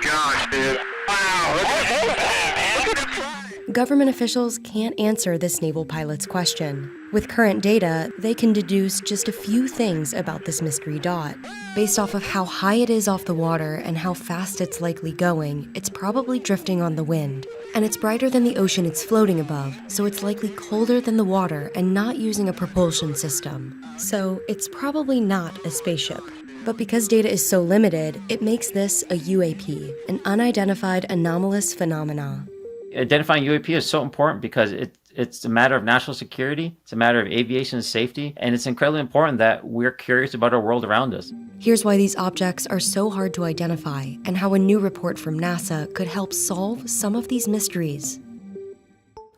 gosh, dude. Wow, look at that, man. Look at him fly. Government officials can't answer this naval pilot's question. With current data, they can deduce just a few things about this mystery dot. Based off of how high it is off the water and how fast it's likely going, it's probably drifting on the wind. And it's brighter than the ocean it's floating above, so it's likely colder than the water and not using a propulsion system. So it's probably not a spaceship. But because data is so limited, it makes this a UAP, an unidentified anomalous phenomena. Identifying UAP is so important because it's a matter of national security, it's a matter of aviation safety, and it's incredibly important that we're curious about our world around us. Here's why these objects are so hard to identify and how a new report from NASA could help solve some of these mysteries.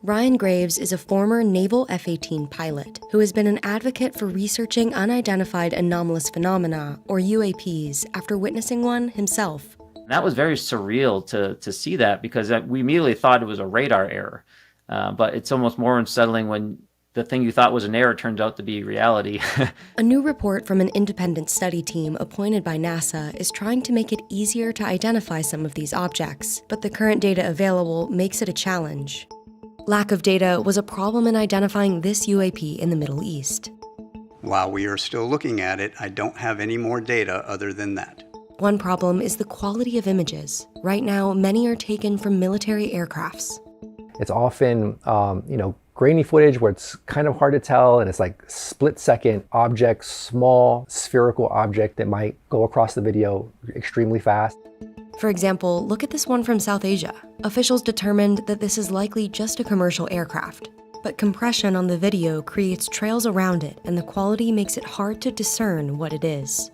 Ryan Graves is a former naval F-18 pilot who has been an advocate for researching unidentified anomalous phenomena, or UAPs, after witnessing one himself. That was very surreal to see that because we immediately thought it was a radar error. But it's almost more unsettling when the thing you thought was an error turns out to be reality. A new report from an independent study team appointed by NASA is trying to make it easier to identify some of these objects, but the current data available makes it a challenge. Lack of data was a problem in identifying this UAP in the Middle East. While we are still looking at it, I don't have any more data other than that. One problem is the quality of images. Right now, many are taken from military aircrafts. It's often, grainy footage where it's kind of hard to tell, and it's like split-second objects, small spherical object that might go across the video extremely fast. For example, look at this one from South Asia. Officials determined that this is likely just a commercial aircraft, but compression on the video creates trails around it, and the quality makes it hard to discern what it is.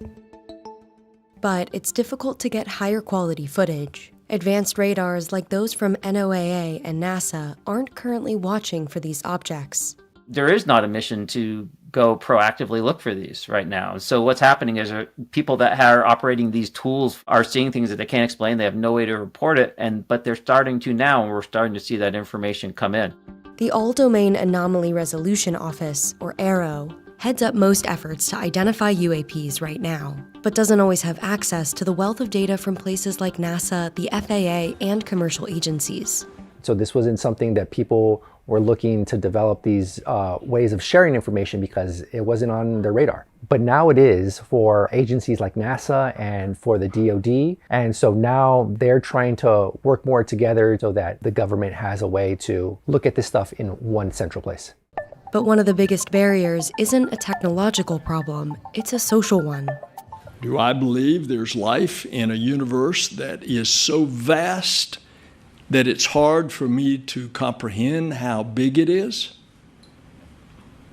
But it's difficult to get higher quality footage. Advanced radars like those from NOAA and NASA aren't currently watching for these objects. There is not a mission to go proactively look for these right now. So what's happening is people that are operating these tools are seeing things that they can't explain. They have no way to report it, but they're starting to now, and we're starting to see that information come in. The All-Domain Anomaly Resolution Office, or AARO, heads up most efforts to identify UAPs right now, but doesn't always have access to the wealth of data from places like NASA, the FAA, and commercial agencies. So this wasn't something that people were looking to develop these ways of sharing information because it wasn't on their radar. But now it is for agencies like NASA and for the DoD. And so now they're trying to work more together so that the government has a way to look at this stuff in one central place. But one of the biggest barriers isn't a technological problem, it's a social one. Do I believe there's life in a universe that is so vast that it's hard for me to comprehend how big it is?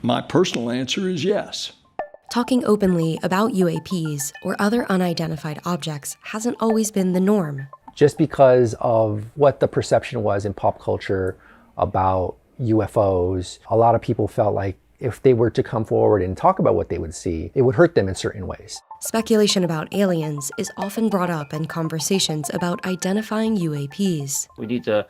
My personal answer is yes. Talking openly about UAPs or other unidentified objects hasn't always been the norm. Just because of what the perception was in pop culture about UFOs, a lot of people felt like if they were to come forward and talk about what they would see, it would hurt them in certain ways. Speculation about aliens is often brought up in conversations about identifying UAPs. We need to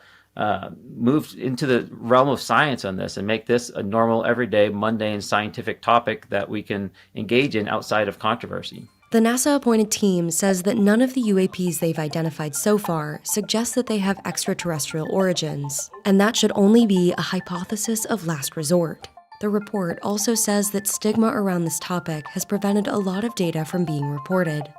move into the realm of science on this and make this a normal, everyday, mundane scientific topic that we can engage in outside of controversy. The NASA-appointed team says that none of the UAPs they've identified so far suggest that they have extraterrestrial origins, and that should only be a hypothesis of last resort. The report also says that stigma around this topic has prevented a lot of data from being reported.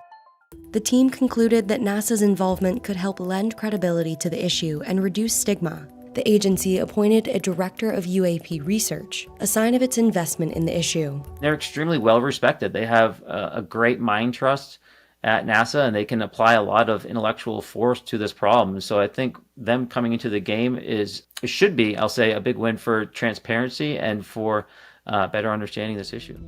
The team concluded that NASA's involvement could help lend credibility to the issue and reduce stigma. The agency appointed a director of UAP research, a sign of its investment in the issue. They're extremely well respected. They have a great mind trust at NASA, and they can apply a lot of intellectual force to this problem. So I think them coming into the game should be, I'll say, a big win for transparency and for better understanding this issue.